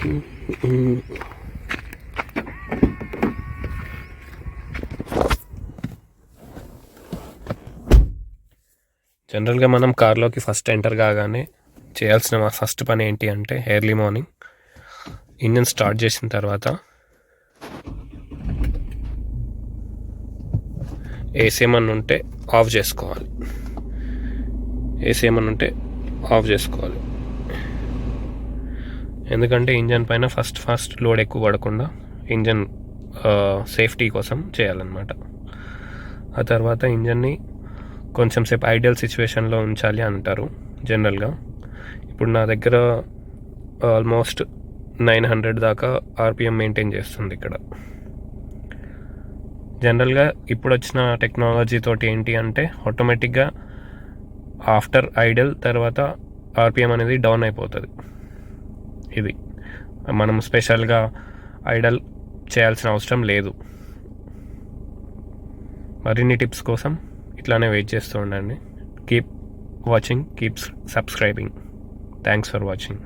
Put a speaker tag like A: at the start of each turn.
A: జనరల్గా మనం కార్లోకి first enter కాగానే చేయాల్సిన ఫస్ట్ పని ఏంటి అంటే ఎర్లీ మార్నింగ్ ఇంజన్ స్టార్ట్ చేసిన తర్వాత ఏసీ ఏమన్నా ఉంటే ఆఫ్ చేసుకోవాలి. ఎందుకంటే ఇంజన్ పైన ఫస్ట్ లోడ్ ఎక్కువ పడకుండా ఇంజన్ సేఫ్టీ కోసం చేయాలన్నమాట. ఆ తర్వాత ఇంజన్ని కొంచెం సేపు ఐడియల్ సిచ్యువేషన్లో ఉంచాలి అంటారు జనరల్గా. ఇప్పుడు నా దగ్గర ఆల్మోస్ట్ 900 దాకా ఆర్పిఎం మెయింటైన్ చేస్తుంది ఇక్కడ. జనరల్గా ఇప్పుడు వచ్చిన టెక్నాలజీ తోటి ఏంటి అంటే ఆటోమేటిక్గా ఆఫ్టర్ ఐడల్ తర్వాత ఆర్పిఎం అనేది డౌన్ అయిపోతుంది. ఇది మనం స్పెషల్గా ఐడల్ చేయాల్సిన అవసరం లేదు. మరిన్ని టిప్స్ కోసం ఇట్లానే వెయిట్ చేస్తూ ఉండండి. Keep watching, keep subscribing. Thanks for watching.